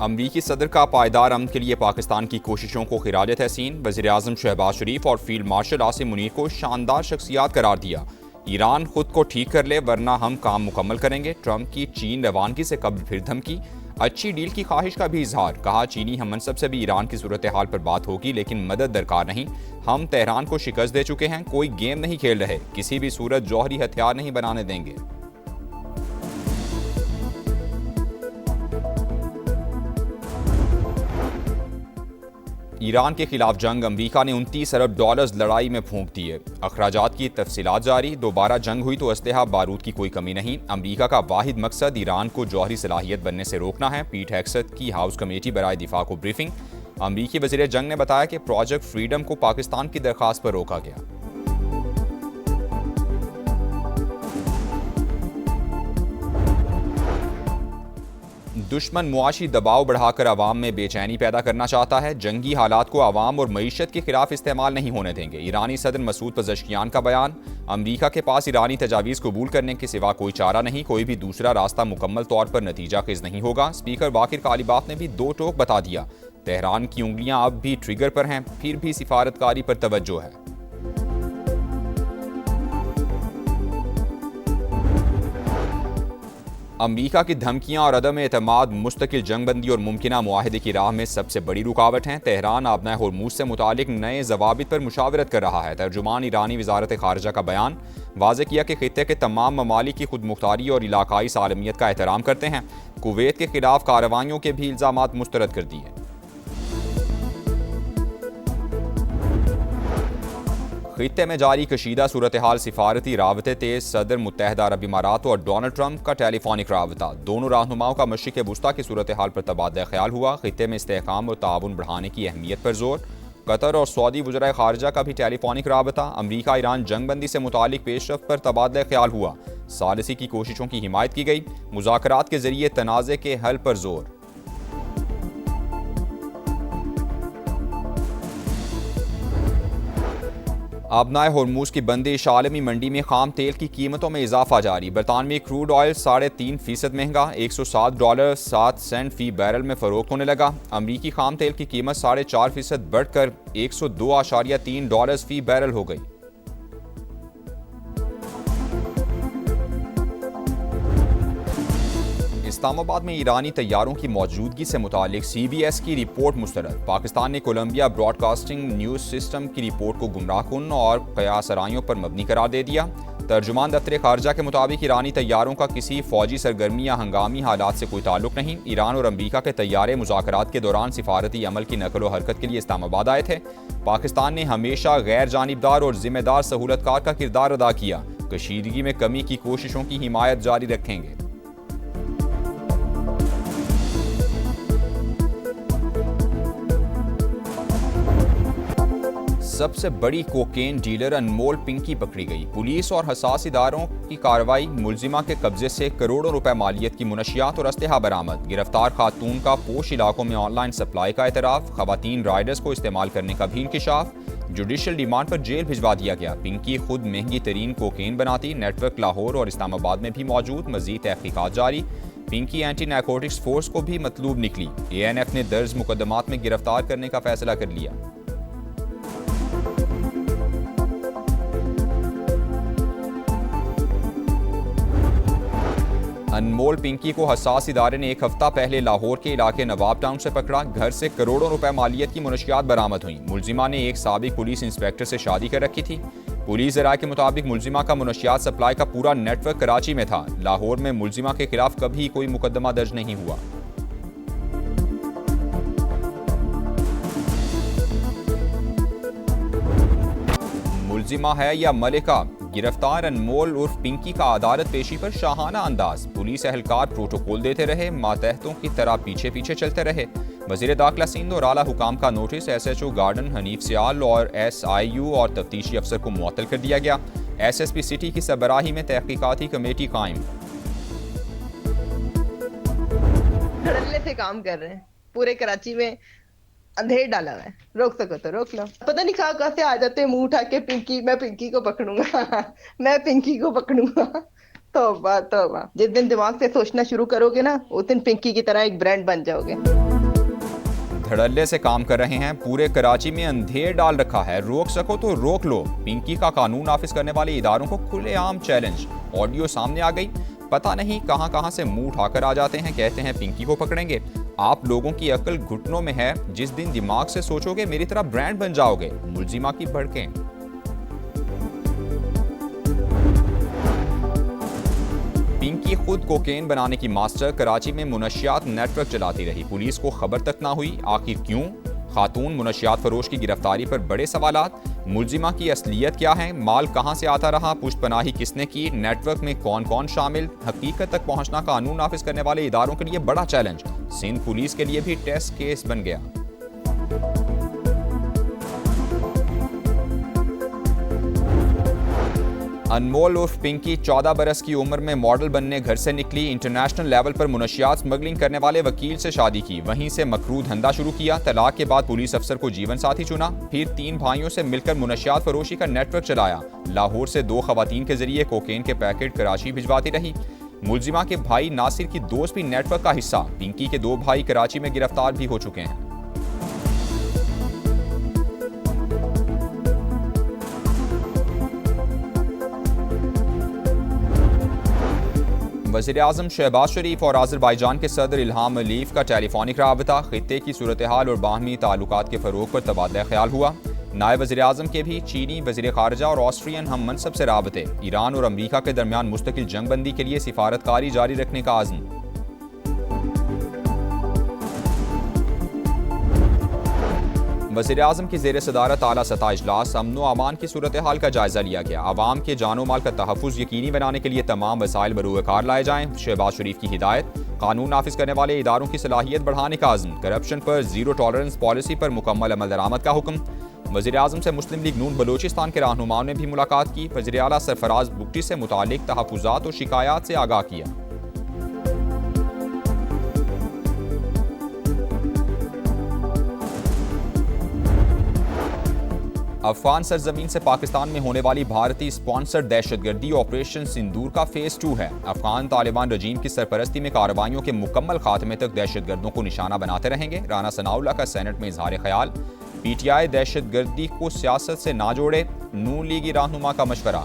अमरीकी सदर का पायदार अमन के लिए पाकिस्तान की कोशिशों को खिराज तहसीन। वज़ीर-ए-आज़म शहबाज शरीफ और फील्ड मार्शल आसिम मुनीर को शानदार शख्सियात करार दिया। ईरान खुद को ठीक कर ले वरना हम काम मुकम्मल करेंगे। ट्रंप की चीन रवानगी से कब्ल फिर धमकी। अच्छी डील की ख्वाहिश का भी इजहार। कहा चीनी हम मनसब से भी ईरान की सूरत हाल पर बात होगी लेकिन मदद दरकार नहीं। हम तेहरान को शिकस्त दे चुके हैं, कोई गेम नहीं खेल रहे, किसी भी सूरत जौहरी हथियार नहीं बनाने देंगे। ईरान के खिलाफ जंग। अमरीका ने 29 अरब डॉलर्स लड़ाई में फूंक दिए। अखराजात की तफसीलात जारी। दोबारा जंग हुई तो असलहा बारूद की कोई कमी नहीं। अमरीका का वाहिद मकसद ईरान को जौहरी सलाहियत बनने से रोकना है। पीट हेग्सेथ की हाउस कमेटी बराए दिफा को ब्रीफिंग। अमरीकी वज़ीर जंग ने बताया कि प्रोजेक्ट फ्रीडम को पाकिस्तान की दरख्वास्त पर रोका गया। दुश्मन मुआशी दबाव बढ़ाकर आवाम में बेचैनी पैदा करना चाहता है। जंगी हालात को आवाम और मईशत के खिलाफ इस्तेमाल नहीं होने देंगे। ईरानी सदर मसूद पज़ेश्कियान का बयान। अमरीका के पास ईरानी तजावीज़ कबूल करने के सिवा कोई चारा नहीं। कोई भी दूसरा रास्ता मुकम्मल तौर पर नतीजा खेज नहीं होगा। स्पीकर वाकिर कालीबाफ ने भी दो टोक बता दिया। तेहरान की उंगलियां अब भी ट्रिगर पर हैं, फिर भी सिफारतकारी पर तवज्जो है। अमरीका की धमकियां और अदम एतमाद मुस्तकिल जंगबंदी और मुमकिना मुआहदे की राह में सबसे बड़ी रुकावट हैं। तेहरान आबनाए होर्मुज से मुतालिक नए जवाबित पर मुशावरत कर रहा है। तर्जुमान ईरानी वजारत खारजा का बयान। वाज़ेह किया कि खित्ते के तमाम ममालिक की खुद मुख्तारी और इलाकाई सालमियत का एहतराम करते हैं। कुवैत के खिलाफ कार्रवाइयों के भी इल्ज़ामात मुस्तरद कर दिए। खित्ते में जारी कशीदा सूरत हाल। सिफारती राबते तेज। सदर मुत्तहदा अरब इमारात और डोनाल्ड ट्रंप का टेलीफोनिक राबता। दोनों रहनुमाओं का मशरिक़ वुस्ता की सूरत हाल पर तबादला ख्याल हुआ। खित्ते में इस्तेहकाम और ताउन बढ़ाने की अहमियत पर जोर। कतर और सऊदी वज़राए खारजा का भी टेलीफोनिक राबता। अमरीका ईरान जंगबंदी से मुतालिक पेशरफ्त पर तबादला ख्याल हुआ। सालिसी की कोशिशों की हिमायत की गई। मुज़ाकरात के जरिए तनाज़े के हल पर जोर। आबनाए होर्मुज की बंदिश। आलमी मंडी में खाम तेल की कीमतों में इजाफा जारी। बरतानवी क्रूड ऑयल 3.5% महंगा, $107.07 फी बैरल में फरोख्त होने लगा। अमरीकी खाम तेल की कीमत 4.5% बढ़कर $102.3 फी बैरल हो गई। इस्लामाबाद में ईरानी तैयारों की मौजूदगी से मुतालिक CBS की रिपोर्ट मुस्तरद। पाकिस्तान ने कोलंबिया ब्रॉडकास्टिंग न्यूज़ सिस्टम की रिपोर्ट को गुमराहकुन और कयासराइयों पर मबनी करार दे दिया। तर्जुमान दफ्तर खारजा के मुताबिक ईरानी तैयारों का किसी फौजी सरगर्मी या हंगामी हालात से कोई ताल्लुक नहीं। ईरान और अमरीका के तैयारे मुज़ाकरात के दौरान सिफारती अमल की नकल व हरकत के लिए इस्लामाबाद आए थे। पाकिस्तान ने हमेशा गैर जानिबदार और जिम्मेदार सहूलतकार का किरदार अदा किया। कशीदगी में कमी की कोशिशों की हिमायत जारी रखेंगे। सबसे बड़ी कोकेन डीलर अनमोल पिंकी पकड़ी गई। पुलिस और हसास इदारों की कार्रवाई। मुलजिमा के कब्जे से करोड़ों रुपए मालियत की मुनशियात और असलहा बरामद। गिरफ्तार खातून का पोश इलाकों में ऑनलाइन सप्लाई का एतराफ़। खवातीन राइडर्स को इस्तेमाल करने का भी इंकिशाफ। जुडिशल डिमांड पर जेल भिजवा दिया गया। पिंकी खुद महंगी तरीन कोकेन बनाती। नेटवर्क लाहौर और इस्लामाबाद में भी मौजूद। मजीद तहकीकात जारी। पिंकी एंटी नारकोटिक्स फोर्स को भी मतलूब निकली। ANF ने दर्ज मुकदमात में गिरफ्तार करने का फैसला कर लिया। अनमोल पिंकी को हसास इदारे ने एक हफ्ता पहले लाहौर के इलाके नवाब टाउन से पकड़ा। घर से करोड़ों रुपए मालियत की मुनशियात बरामद हुई। मुलजिमा ने एक साबिक पुलिस इंस्पेक्टर से शादी कर रखी थी। पुलिस ज़राए के मुताबिक मुलजिमा का मुनशियात सप्लाई का पूरा नेटवर्क कराची में था। लाहौर में मुलजिमा के खिलाफ कभी कोई मुकदमा दर्ज नहीं हुआ। मुलजिमा है या मलिका? गिरफ्तार अनमोल उर्फ पिंकी का अदालत पेशी पर शाहाना अंदाज। पुलिस एहलकार प्रोटोकॉल देते रहे, मातहतों की तरह पीछे पीछे चलते रहे। वज़ीर दाखिला सिंध और आला हुकाम का नोटिस। SHO गार्डन हनीफ सियाल और SIU और तफ्तीशी अफसर को मुअत्तल कर दिया गया। SSP सिटी की सरबराही में तहकीकाती कमेटी कायम। धड़ल्ले से काम कर रहे हैं। पूरे कराची में अंधेर डाला हुआ है। रोक सको तो रोक लो। पता नहीं कहाँ से आ जाते हैं मुंह उठा के। पिंकी, मैं पिंकी को पकड़ूंगा मैं पिंकी को पकड़ूंगा। तौबा तौबा। जिस दिन दिमाग से सोचना शुरू करोगे ना, उस दिन पिंकी की तरह एक ब्रांड बन जाओगे। धड़ल्ले से काम कर रहे हैं, पूरे कराची में अंधेर डाल रखा है, रोक सको तो रोक लो। पिंकी का कानून नाफिज करने वाले इदारों को खुलेआम चैलेंज। ऑडियो सामने आ गई, पता नहीं कहां से मुंह उठाकर आ जाते हैं, कहते हैं पिंकी को पकड़ेंगे। आप लोगों की अक्ल घुटनों में है, जिस दिन दिमाग से सोचोगे मेरी तरह ब्रांड बन जाओगे। मुलजिमा की भड़कें। पिंकी खुद कोकेन बनाने की मास्टर, कराची में मुनशियात नेटवर्क चलाती रही, पुलिस को खबर तक ना हुई। आखिर क्यों? खातून मुनशियात फरोश की गिरफ्तारी पर बड़े सवालात। मुलजिमा की असलियत क्या है? माल कहां से आता रहा? पुष्टपनाही किसने की? नेटवर्क में कौन कौन शामिल? हकीकत तक पहुंचना कानून नाफिज करने वाले इदारों के लिए बड़ा चैलेंज। सिंध पुलिस के लिए भी टेस्ट केस बन गया। अनमोल उर्फ पिंकी 14 बरस की उम्र में मॉडल बनने घर से निकली। इंटरनेशनल लेवल पर मुनशियात स्मगलिंग करने वाले वकील से शादी की, वहीं से मकरू धंधा शुरू किया। तलाक के बाद पुलिस अफसर को जीवन साथी चुना, फिर 3 भाइयों से मिलकर मुनशियात फरोशी का नेटवर्क चलाया। लाहौर से 2 खवातीन के जरिए कोकेन के पैकेट कराची भिजवाती रही। मुलजिमा के भाई नासिर की दोस्त भी नेटवर्क का हिस्सा। पिंकी के 2 भाई कराची में गिरफ्तार भी हो चुके हैं। वज़ीर-ए-आज़म शहबाज शरीफ और आज़रबाईजान के सदर इल्हाम अलीफ का टेलीफोनिक राबता, खित्ते की सूरत हाल और बाहमी ताल्लुकात के फ़रोग़ पर तबादला ख्याल हुआ। नायब वज़ीर-ए-आज़म के भी चीनी वज़ीर ख़ारजा और ऑस्ट्रियन हम मनसब से राबते। ईरान और अमरीका के दरमियान मुस्तकिल जंगबंदी के लिए सिफारतकारी जारी रखने का आज़म। वज़ीर-ए-आज़म की ज़ेर सदारत आला सतह इजलास, अमन व अमान की सूरत हाल का जायजा लिया गया। आवाम के जानो माल का तहफ़्फ़ुज़ यकीनी बनाने के लिए तमाम वसाइल बरूकार लाए जाएँ। शहबाज शरीफ की हिदायत। कानून नाफिज करने वाले इदारों की सलाहियत बढ़ाने का आज़म। करप्शन पर ज़ीरो टॉलरेंस पॉलिसी पर मुकम्मल अमल दरामद का हुक्म। वज़ीर-ए-आज़म से मुस्लिम लीग नून बलोचिस्तान के रहनुमाओं ने भी मुलाकात की। वज़ीर आला सरफराज बुगटी से मुतालिक तहफ़्फ़ुज़ात और शिकायत से आगाह किया। अफगान सरजमीन से पाकिस्तान में होने वाली भारतीय स्पॉन्सर दहशतगर्दी ऑपरेशन सिंदूर का फेज 2 है। अफगान तालिबान रजीम की सरपरस्ती में कार्रवाइयों के मुकम्मल खात्मे तक दहशतगर्दों को निशाना बनाते रहेंगे। राना सनाउल्लाह का सेनेट में इजहार ख्याल। पीटीआई दहशतगर्दी को सियासत से ना जोड़े, नून लीगी रहनुमा का मशवरा।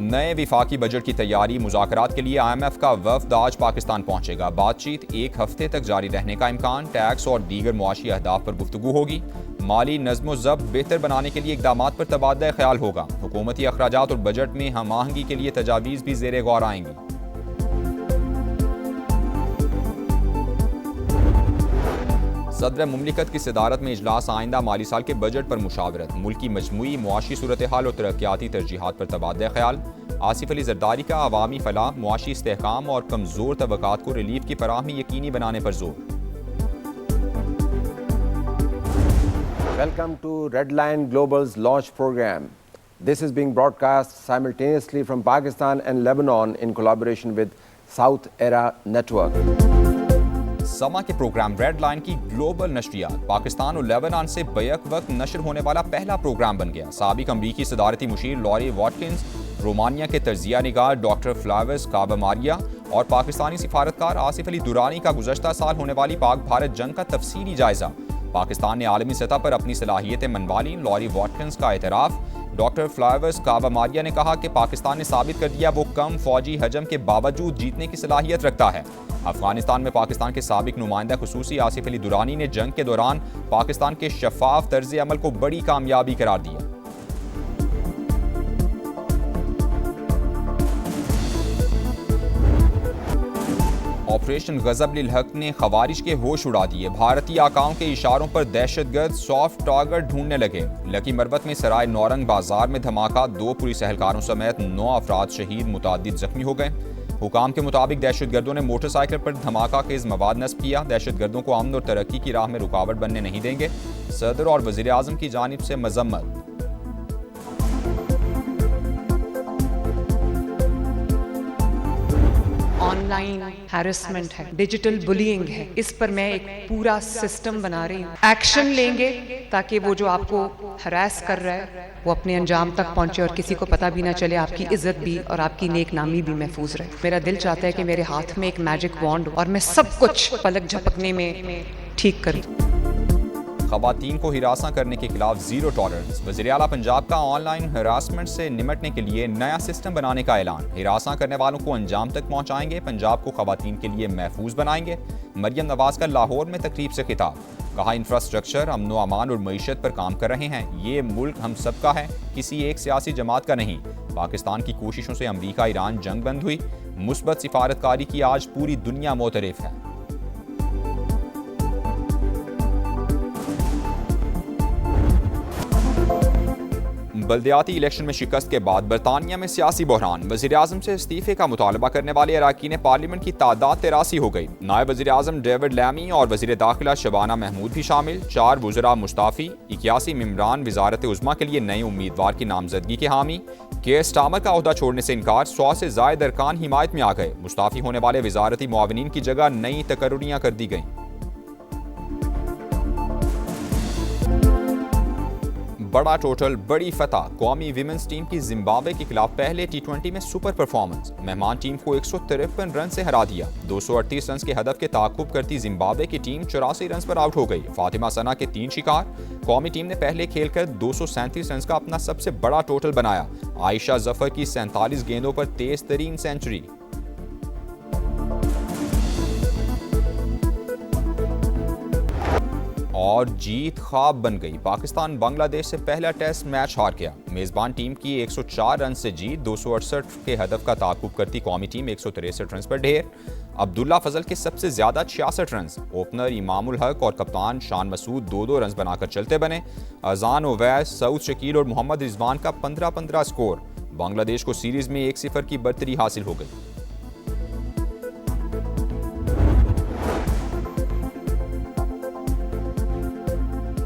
नए विफाकी बजट की तैयारी, मुज़ाकरात के लिए IMF का वफ़द आज पाकिस्तान पहुंचेगा। बातचीत 1 हफ्ते तक जारी रहने का इम्कान। टैक्स और दीगर मुआशी अहदाफ पर गुफ्तगू होगी। माली नज़्म ज़ब्त बेहतर बनाने के लिए इक़दामात पर तबादला ख्याल होगा। हुकूमती अखराजात और बजट में हम आहंगी के लिए तजावीज़ भी ज़ेरे गौर आएंगी। सदर मुमलिकत की सदारत में इजलास, आइंदा माली साल के बजट पर मुशावरत। मुल्क की मजमूई मुआशी सूरत हाल और तरक्याती तरजीहात पर तबादला ख्याल। आसिफ अली जरदारी का अवामी फलाह, मुआशी इस्तेहकाम और कमज़ोर तबकात को रिलीफ की फराहमी यकीनी बनाने पर जोर। Welcome to Redline Global's launch program. This is being broadcast simultaneously from Pakistan and Lebanon in collaboration with South Era Network. समा के प्रोग्राम रेड लाइन की ग्लोबल नशरियात पाकिस्तान और लेबनान से बैक वक्त नशर होने वाला पहला प्रोग्राम बन गया। साबिक अमरीकी सदारती मुशीर लॉरी वॉटकिंस, रोमानिया के तजिया निगार डॉक्टर फ्लावर्स काबामारिया और पाकिस्तानी सिफारतकार आसिफ अली दुरानी का गुज़श्ता साल होने वाली पाक भारत जंग का तफसीली जायजा। पाकिस्तान ने आलमी सतह पर अपनी सलाहियतें मनवा लीं, लॉरी वॉटकिंस का एतराफ़। डॉक्टर फ्लावर्स काबामारिया ने कहा कि पाकिस्तान ने साबित कर दिया वो कम फौजी हजम के बावजूद जीतने की सलाहियत रखता है। अफगानिस्तान में पाकिस्तान के साबिक नुमाइंदा खुसूसी आसिफ अली दुरानी ने जंग के दौरान पाकिस्तान के शफाफ तर्ज अमल को बड़ी कामयाबी करार दिया। ऑपरेशन गजब-लिल हक ने खवारिज के होश उड़ा दिए। भारतीय आकाओं के इशारों पर दहशतगर्द सॉफ्ट टारगेट ढूंढने लगे। लकी मरबत में सराय नौरंग बाजार में धमाका, 2 पुलिस एहलकारों समेत 9 अफराद शहीद, मुतादिद जख्मी हो गए। हुकाम के मुताबिक दहशतगर्दों ने मोटरसाइकिल पर धमाका खेज मवाद नस्ब किया। दहशतगर्दों को अमन और तरक्की की राह में रुकावट बनने नहीं देंगे। सदर और वज़ीर आज़म की जानिब से मजम्मत। ऑनलाइन हैरेसमेंट है, डिजिटल बुलिंग है, इस पर मैं एक पूरा सिस्टम बना रही हूँ। एक्शन लेंगे ताकि वो जो आपको हरास कर रहा है वो अपने अंजाम तक पहुंचे और किसी को पता भी ना चले, आपकी इज्जत भी और आपकी नेक नामी भी महफूज रहे। मेरा दिल चाहता है कि मेरे हाथ में एक मैजिक वॉन्ड हो और मैं सब कुछ पलक झपकने में ठीक कर दूं। खवातीन को हिरासा करने के खिलाफ जीरो टॉलरेंस। वज़ीर आला पंजाब का ऑनलाइन हरासमेंट से निमटने के लिए नया सिस्टम बनाने का ऐलान। हिरासा करने वालों को अंजाम तक पहुंचाएंगे, पंजाब को खवातीन के लिए महफूज बनाएंगे। मरियम नवाज का लाहौर में तकरीब से खिताब। कहा, इंफ्रास्ट्रक्चर, अमन व अमान और मईशत पर काम कर रहे हैं। ये मुल्क हम सब का है, किसी एक सियासी जमात का नहीं। पाकिस्तान की कोशिशों से अमरीका ईरान जंग बंद हुई। मुस्बत सिफारतकारी की आज पूरी दुनिया मोतरफ है। बल्दियाती इलेक्शन में शिकस्त के बाद बरतानिया में सियासी बहरान। वज़ीर-ए-आज़म से इस्तीफे का मुतालबा करने वाले अरकान पार्लियामेंट की तादाद 83 हो गई। नायब वज़ीर-ए-आज़म डेविड लैमी और वज़ीर दाखिला शबाना महमूद भी शामिल। 4 वज़रा मुस्ताफ़ी। 81 मेंबरान वज़ारत उज़्मा के लिए नए उम्मीदवार की नामजदगी के हामी। के स्टामर का ओहदा छोड़ने से इनकार। 100 से ज़ायद अरकान हिमायत में आ गए। मुस्ताफ़ी होने वाले वज़ारती मुआविनीन की जगह नई तकर्रुरियाँ कर दी गईं। बड़ा टोटल, बड़ी फतह। कौमी विमेंस टीम की जिम्बाब्वे के खिलाफ पहले T20 में सुपर परफॉर्मेंस। मेहमान टीम को 153 रन से हरा दिया। 238 रन के हदफ के ताक़ुब करती जिम्बाब्वे की टीम 84 रन पर आउट हो गई। फातिमा सना के 3 शिकार। कौमी टीम ने पहले खेलकर 237 रन का अपना सबसे बड़ा टोटल बनाया। आयशा जफर की 47 गेंदों पर तेज तरीन सेंचुरी। और जीत ख्वाब बन गई। पाकिस्तान बांग्लादेश से पहला टेस्ट मैच हार गया। मेज़बान टीम की 104 रन से जीत। 268 के हदफ का ताक़ुब करती कौमी टीम 163 रन पर ढेर। अब्दुल्ला फजल के सबसे ज्यादा 66 रन। ओपनर इमामुल हक और कप्तान शान मसूद 2-2 रन बनाकर चलते बने। अजान ओवैस, सऊद शकील और मोहम्मद रिजवान का 15-15 स्कोर। बांग्लादेश को सीरीज में 1-0 की बढ़तरी हासिल हो गई।